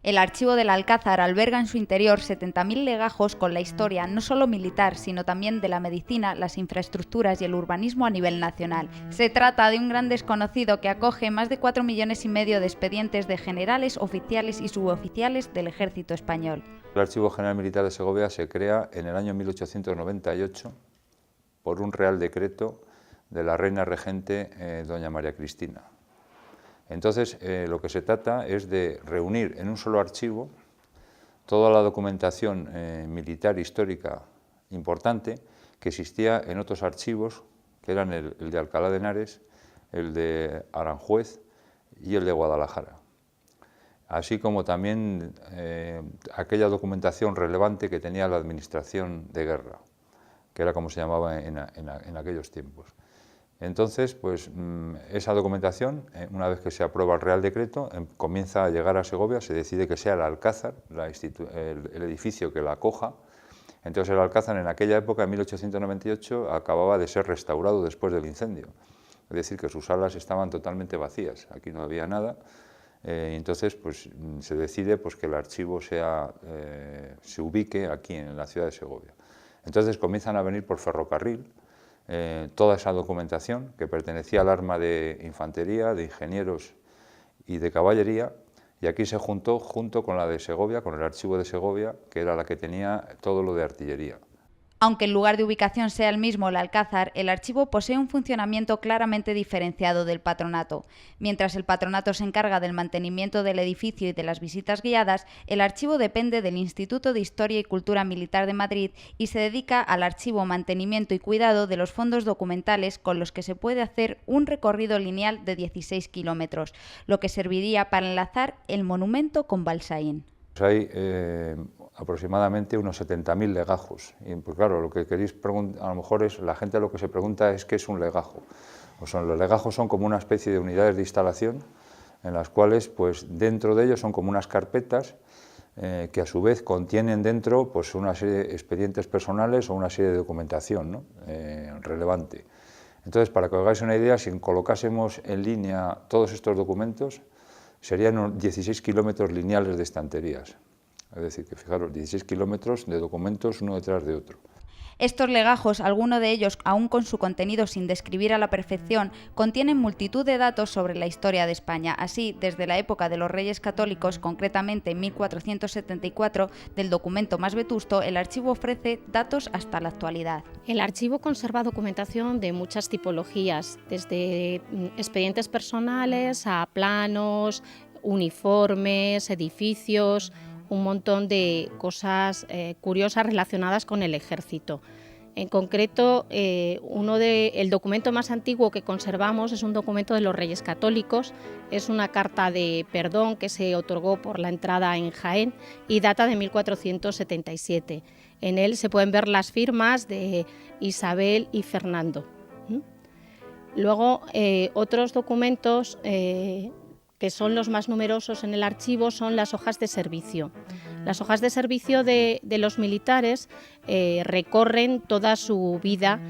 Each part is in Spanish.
El archivo del Alcázar alberga en su interior 70.000 legajos con la historia no solo militar, sino también de la medicina, las infraestructuras y el urbanismo a nivel nacional. Se trata de un gran desconocido que acoge más de 4,5 millones de expedientes de generales, oficiales y suboficiales del Ejército español. El Archivo General Militar de Segovia se crea en el año 1898 por un real decreto de la reina regente doña María Cristina. Entonces, lo que se trata es de reunir en un solo archivo toda la documentación militar histórica importante que existía en otros archivos, que eran el de Alcalá de Henares, el de Aranjuez y el de Guadalajara, así como también aquella documentación relevante que tenía la Administración de Guerra, que era como se llamaba en aquellos tiempos. Entonces, pues esa documentación, una vez que se aprueba el Real Decreto, comienza a llegar a Segovia, se decide que sea el Alcázar, el edificio que la acoja. Entonces el Alcázar en aquella época, en 1898, acababa de ser restaurado después del incendio. Es decir, que sus salas estaban totalmente vacías, aquí no había nada. Entonces pues, se decide pues, que el archivo se ubique aquí en la ciudad de Segovia. Entonces comienzan a venir por ferrocarril toda esa documentación que pertenecía al arma de infantería, de ingenieros y de caballería, y aquí se juntó junto con la de Segovia, con el archivo de Segovia, que era la que tenía todo lo de artillería. Aunque el lugar de ubicación sea el mismo, el Alcázar, el archivo posee un funcionamiento claramente diferenciado del patronato. Mientras el patronato se encarga del mantenimiento del edificio y de las visitas guiadas, el archivo depende del Instituto de Historia y Cultura Militar de Madrid y se dedica al archivo, mantenimiento y cuidado de los fondos documentales con los que se puede hacer un recorrido lineal de 16 kilómetros, lo que serviría para enlazar el monumento con Balsaín. Hay aproximadamente unos 70.000 legajos. Y pues claro, lo que queréis preguntar, a lo mejor es, la gente lo que se pregunta es qué es un legajo. Los legajos son como una especie de unidades de instalación en las cuales pues, dentro de ellos son como unas carpetas que a su vez contienen dentro pues, una serie de expedientes personales o una serie de documentación, ¿no? Relevante. Entonces, para que os hagáis una idea, si colocásemos en línea todos estos documentos, serían unos 16 kilómetros lineales de estanterías. Es decir, que fijaros, 16 kilómetros de documentos uno detrás de otro. Estos legajos, algunos de ellos aún con su contenido sin describir a la perfección, contienen multitud de datos sobre la historia de España. Así, desde la época de los Reyes Católicos, concretamente en 1474, del documento más vetusto, el archivo ofrece datos hasta la actualidad. El archivo conserva documentación de muchas tipologías, desde expedientes personales a planos, uniformes, edificios, un montón de cosas curiosas relacionadas con el ejército. En concreto, el documento más antiguo que conservamos es un documento de los Reyes Católicos, es una carta de perdón que se otorgó por la entrada en Jaén y data de 1477. En él se pueden ver las firmas de Isabel y Fernando. Luego, otros documentos que son los más numerosos en el archivo, son las hojas de servicio. Las hojas de servicio de los militares recorren toda su vida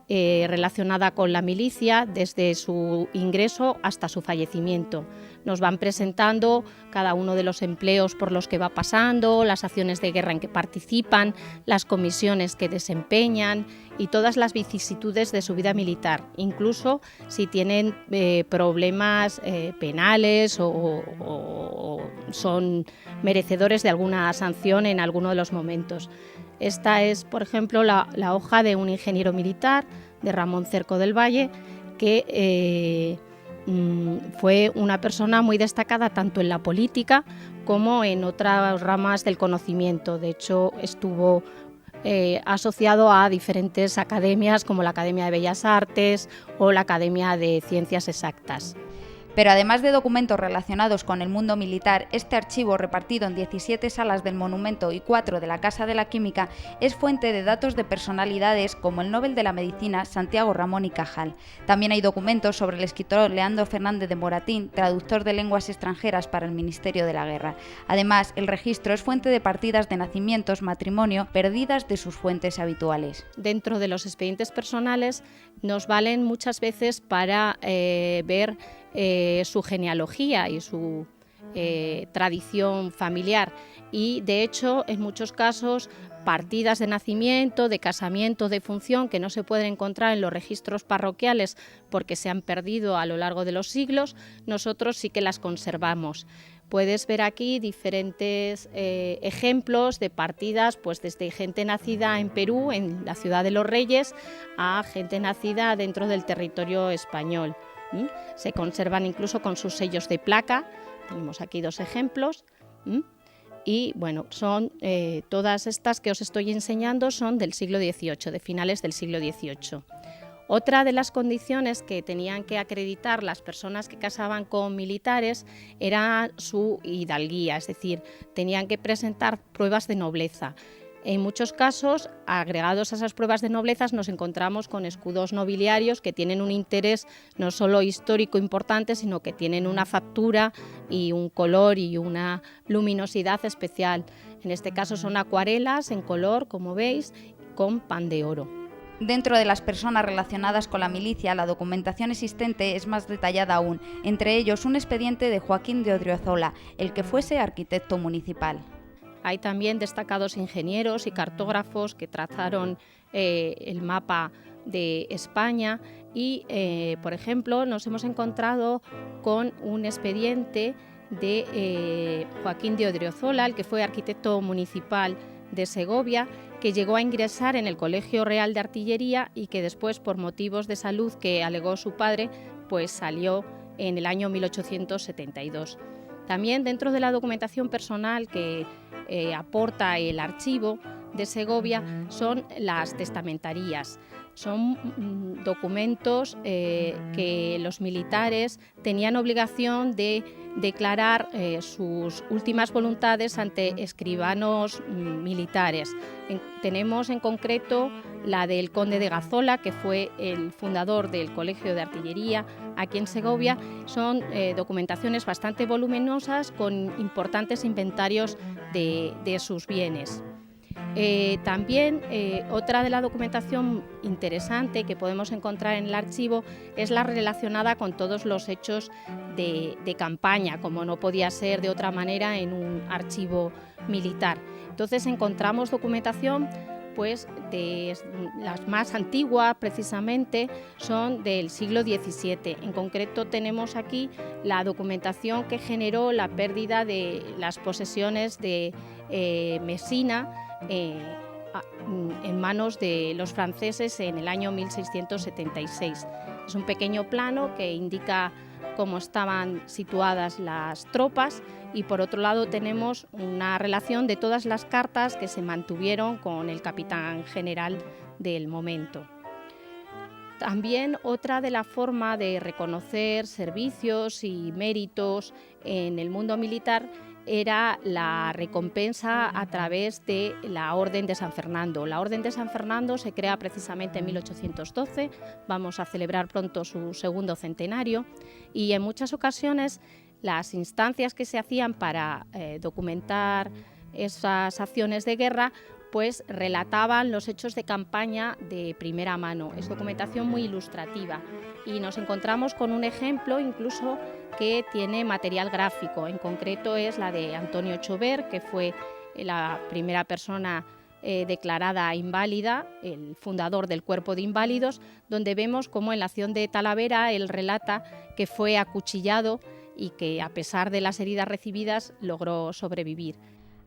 relacionada con la milicia, desde su ingreso hasta su fallecimiento. Nos van presentando cada uno de los empleos por los que va pasando, las acciones de guerra en que participan, las comisiones que desempeñan y todas las vicisitudes de su vida militar, incluso si tienen problemas penales o son merecedores de alguna sanción en alguno de los momentos. Esta es, por ejemplo, la hoja de un ingeniero militar, de Ramón Cerco del Valle, que fue una persona muy destacada tanto en la política como en otras ramas del conocimiento. De hecho, estuvo asociado a diferentes academias como la Academia de Bellas Artes o la Academia de Ciencias Exactas. Pero además de documentos relacionados con el mundo militar, este archivo, repartido en 17 salas del monumento y 4 de la Casa de la Química, es fuente de datos de personalidades como el Nobel de la Medicina Santiago Ramón y Cajal. También hay documentos sobre el escritor Leandro Fernández de Moratín, traductor de lenguas extranjeras para el Ministerio de la Guerra. Además, el registro es fuente de partidas de nacimientos, matrimonio, perdidas de sus fuentes habituales. Dentro de los expedientes personales nos valen muchas veces para ver su genealogía y tradición familiar y, de hecho, en muchos casos, partidas de nacimiento, de casamiento, de función que no se pueden encontrar en los registros parroquiales porque se han perdido a lo largo de los siglos, nosotros sí que las conservamos. Puedes ver aquí diferentes ejemplos de partidas, pues desde gente nacida en Perú, en la Ciudad de los Reyes, a gente nacida dentro del territorio español. Se conservan incluso con sus sellos de placa. Tenemos aquí 2 ejemplos. Y bueno, son todas estas que os estoy enseñando son del siglo XVIII, de finales del siglo XVIII. Otra de las condiciones que tenían que acreditar las personas que casaban con militares era su hidalguía, es decir, tenían que presentar pruebas de nobleza. En muchos casos, agregados a esas pruebas de nobleza, nos encontramos con escudos nobiliarios que tienen un interés no solo histórico importante, sino que tienen una factura y un color y una luminosidad especial. En este caso son acuarelas en color, como veis, con pan de oro. Dentro de las personas relacionadas con la milicia, la documentación existente es más detallada aún, entre ellos un expediente de Joaquín de Odriozola, el que fuese arquitecto municipal. Hay también destacados ingenieros y cartógrafos que trazaron el mapa de España y, por ejemplo, nos hemos encontrado con un expediente de Joaquín de Odriozola, el que fue arquitecto municipal de Segovia, que llegó a ingresar en el Colegio Real de Artillería y que después, por motivos de salud que alegó su padre, pues salió en el año 1872. También dentro de la documentación personal que aporta el archivo de Segovia son las testamentarías. Son documentos que los militares tenían obligación de declarar sus últimas voluntades ante escribanos militares. Tenemos en concreto la del conde de Gazola, que fue el fundador del Colegio de Artillería aquí en Segovia. Son documentaciones bastante voluminosas con importantes inventarios de sus bienes. También otra de la documentación interesante que podemos encontrar en el archivo es la relacionada con todos los hechos de campaña, como no podía ser de otra manera en un archivo militar. Entonces encontramos documentación pues de las más antiguas, precisamente, son del siglo XVII. En concreto tenemos aquí la documentación que generó la pérdida de las posesiones de Mesina en manos de los franceses en el año 1676. Es un pequeño plano que indica cómo estaban situadas las tropas y por otro lado tenemos una relación de todas las cartas que se mantuvieron con el capitán general del momento. También otra de la forma de reconocer servicios y méritos en el mundo militar era la recompensa a través de la Orden de San Fernando. La Orden de San Fernando se crea precisamente en 1812, vamos a celebrar pronto su segundo centenario y en muchas ocasiones las instancias que se hacían para documentar esas acciones de guerra pues relataban los hechos de campaña de primera mano. Es documentación muy ilustrativa y nos encontramos con un ejemplo incluso que tiene material gráfico. En concreto es la de Antonio Chover, que fue la primera persona declarada inválida, el fundador del Cuerpo de Inválidos, donde vemos cómo en la acción de Talavera él relata que fue acuchillado y que a pesar de las heridas recibidas logró sobrevivir.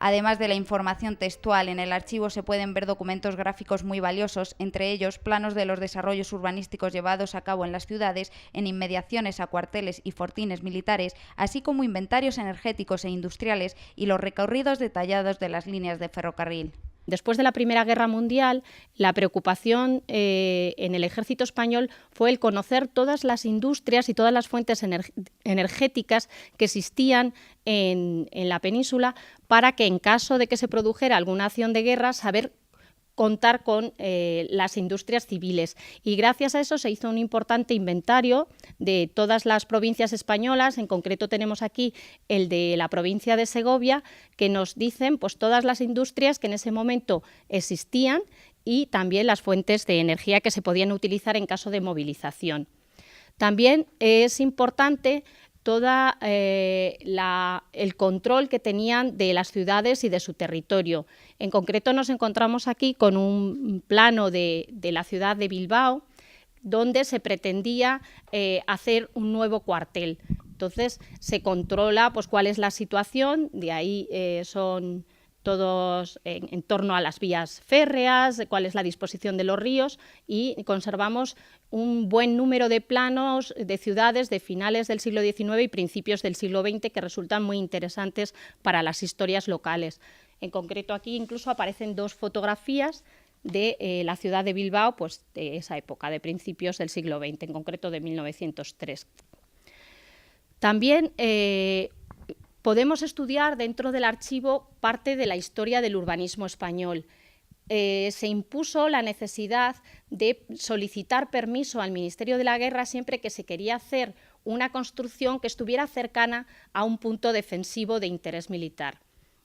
Además de la información textual, en el archivo se pueden ver documentos gráficos muy valiosos, entre ellos planos de los desarrollos urbanísticos llevados a cabo en las ciudades, en inmediaciones a cuarteles y fortines militares, así como inventarios energéticos e industriales y los recorridos detallados de las líneas de ferrocarril. Después de la Primera Guerra Mundial, la preocupación en el ejército español fue el conocer todas las industrias y todas las fuentes energéticas que existían en la península para que en caso de que se produjera alguna acción de guerra, saber contar con las industrias civiles. Y gracias a eso se hizo un importante inventario de todas las provincias españolas. En concreto tenemos aquí el de la provincia de Segovia, que nos dicen pues, todas las industrias que en ese momento existían y también las fuentes de energía que se podían utilizar en caso de movilización. También es importante todo el control que tenían de las ciudades y de su territorio. En concreto nos encontramos aquí con un plano de la ciudad de Bilbao, donde se pretendía hacer un nuevo cuartel. Entonces se controla pues, cuál es la situación, de ahí son todos en torno a las vías férreas, cuál es la disposición de los ríos, y conservamos un buen número de planos de ciudades de finales del siglo XIX y principios del siglo XX que resultan muy interesantes para las historias locales. En concreto aquí incluso aparecen 2 fotografías de la ciudad de Bilbao, pues de esa época, de principios del siglo XX, en concreto de 1903. También podemos estudiar dentro del archivo parte de la historia del urbanismo español. Se impuso la necesidad de solicitar permiso al Ministerio de la Guerra siempre que se quería hacer una construcción que estuviera cercana a un punto defensivo de interés militar.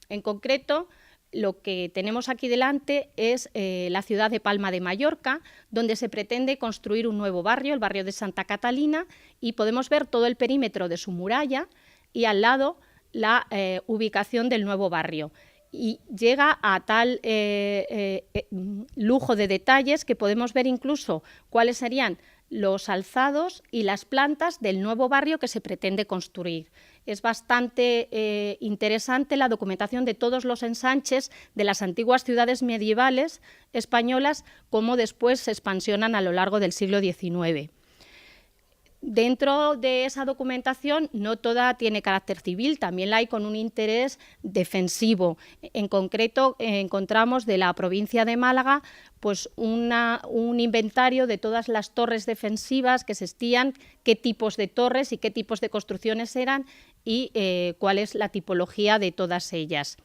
En concreto, lo que tenemos aquí delante es la ciudad de Palma de Mallorca, donde se pretende construir un nuevo barrio, el barrio de Santa Catalina, y podemos ver todo el perímetro de su muralla y al lado la ubicación del nuevo barrio. Y llega a tal lujo de detalles que podemos ver incluso cuáles serían los alzados y las plantas del nuevo barrio que se pretende construir. Es bastante interesante la documentación de todos los ensanches de las antiguas ciudades medievales españolas, cómo después se expansionan a lo largo del siglo XIX. Dentro de esa documentación no toda tiene carácter civil, también la hay con un interés defensivo. En concreto encontramos de la provincia de Málaga pues un inventario de todas las torres defensivas que existían, qué tipos de torres y qué tipos de construcciones eran y cuál es la tipología de todas ellas.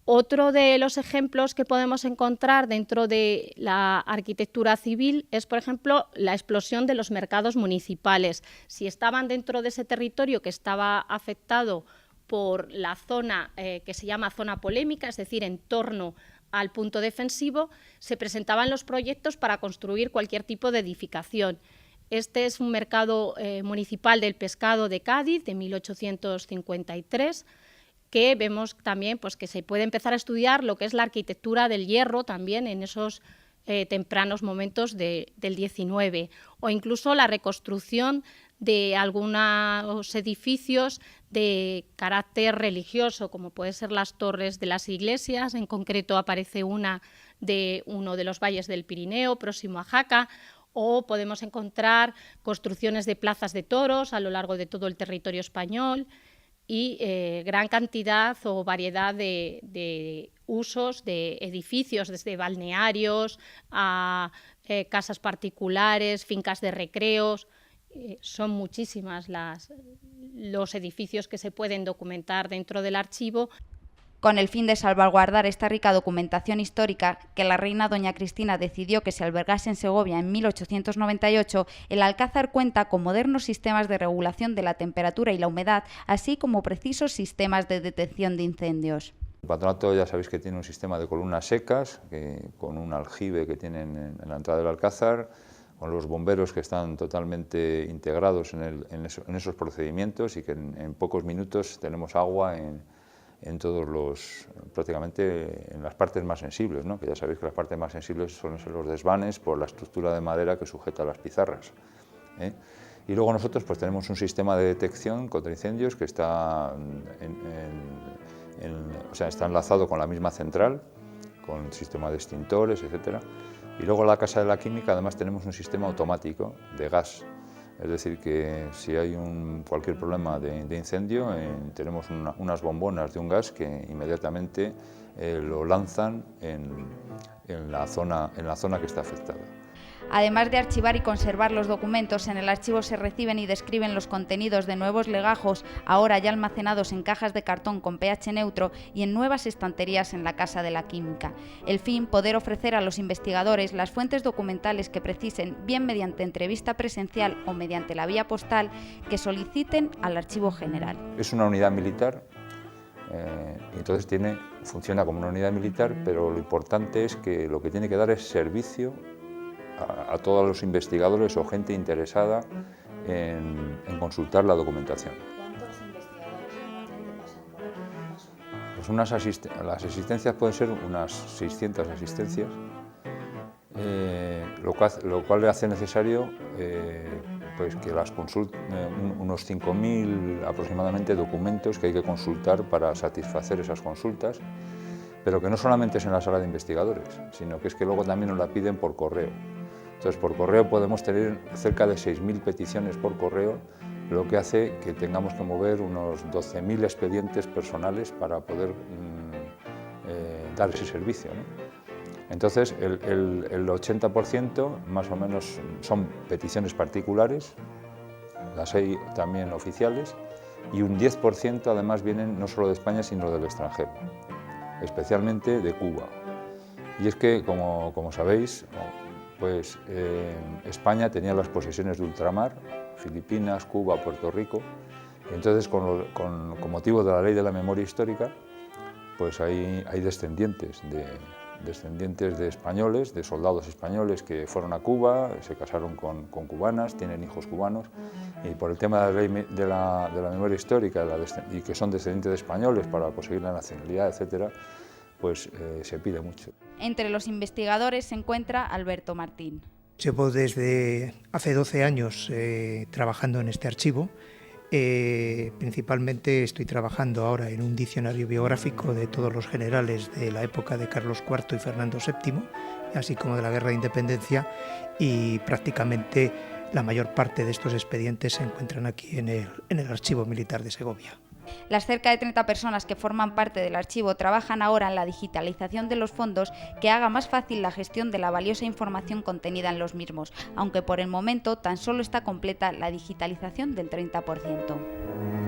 Otro de los ejemplos que podemos encontrar dentro de la arquitectura civil es, por ejemplo, la explosión de los mercados municipales. Si estaban dentro de ese territorio que estaba afectado por la zona que se llama zona polémica, es decir, en torno al punto defensivo, se presentaban los proyectos para construir cualquier tipo de edificación. Este es un mercado municipal del pescado de Cádiz de 1853, que vemos también pues, que se puede empezar a estudiar lo que es la arquitectura del hierro también en esos tempranos momentos del XIX, o incluso la reconstrucción de algunos edificios de carácter religioso, como pueden ser las torres de las iglesias. En concreto aparece una de uno de los valles del Pirineo, próximo a Jaca, o podemos encontrar construcciones de plazas de toros a lo largo de todo el territorio español, y gran cantidad o variedad de usos de edificios, desde balnearios a casas particulares, fincas de recreos. Son muchísimas los edificios que se pueden documentar dentro del archivo. Con el fin de salvaguardar esta rica documentación histórica que la reina doña Cristina decidió que se albergase en Segovia en 1898, el Alcázar cuenta con modernos sistemas de regulación de la temperatura y la humedad, así como precisos sistemas de detección de incendios. El patronato ya sabéis que tiene un sistema de columnas secas, con un aljibe que tienen en la entrada del Alcázar, con los bomberos que están totalmente integrados en esos procedimientos y que en pocos minutos tenemos agua en todos prácticamente en las partes más sensibles, ¿no? Que ya sabéis que las partes más sensibles suelen ser los desvanes por la estructura de madera que sujeta las pizarras, ¿eh? Y luego nosotros pues tenemos un sistema de detección contra incendios que está, está enlazado con la misma central, con sistema de extintores, etc. Y luego en la Casa de la Química además tenemos un sistema automático de gas. Es decir, que si hay cualquier problema de incendio, tenemos unas bombonas de un gas que inmediatamente lo lanzan en la zona que está afectada. Además de archivar y conservar los documentos, en el archivo se reciben y describen los contenidos de nuevos legajos, ahora ya almacenados en cajas de cartón con pH neutro y en nuevas estanterías en la Casa de la Química. El fin, poder ofrecer a los investigadores las fuentes documentales que precisen, bien mediante entrevista presencial o mediante la vía postal, que soliciten al Archivo General. Es una unidad militar, entonces funciona como una unidad militar, pero lo importante es que lo que tiene que dar es servicio a todos los investigadores o gente interesada en consultar la documentación. ¿Cuántos investigadores normalmente pasan por aquí, más o menos? Pues las asistencias pueden ser unas 600 asistencias, lo cual le hace necesario pues que las unos 5.000 aproximadamente documentos que hay que consultar para satisfacer esas consultas, pero que no solamente es en la sala de investigadores, sino que es que luego también nos la piden por correo. Entonces, por correo podemos tener cerca de 6.000 peticiones por correo, lo que hace que tengamos que mover unos 12.000 expedientes personales para poder dar ese servicio, ¿no? Entonces, el 80% más o menos son peticiones particulares, las hay también oficiales, y un 10% además vienen no solo de España, sino del extranjero, especialmente de Cuba. Y es que, como sabéis, pues España tenía las posesiones de ultramar, Filipinas, Cuba, Puerto Rico, y entonces con motivo de la ley de la memoria histórica, pues hay descendientes de españoles, de soldados españoles que fueron a Cuba, se casaron con cubanas, tienen hijos cubanos, y por el tema de la ley de la memoria histórica y que son descendientes de españoles para conseguir la nacionalidad, etcétera, pues se pide mucho. Entre los investigadores se encuentra Alberto Martín. Llevo desde hace 12 años trabajando en este archivo. Principalmente estoy trabajando ahora en un diccionario biográfico de todos los generales de la época de Carlos IV y Fernando VII, así como de la Guerra de Independencia, y prácticamente la mayor parte de estos expedientes se encuentran aquí en el Archivo Militar de Segovia. Las cerca de 30 personas que forman parte del archivo trabajan ahora en la digitalización de los fondos que haga más fácil la gestión de la valiosa información contenida en los mismos, aunque por el momento tan solo está completa la digitalización del 30%.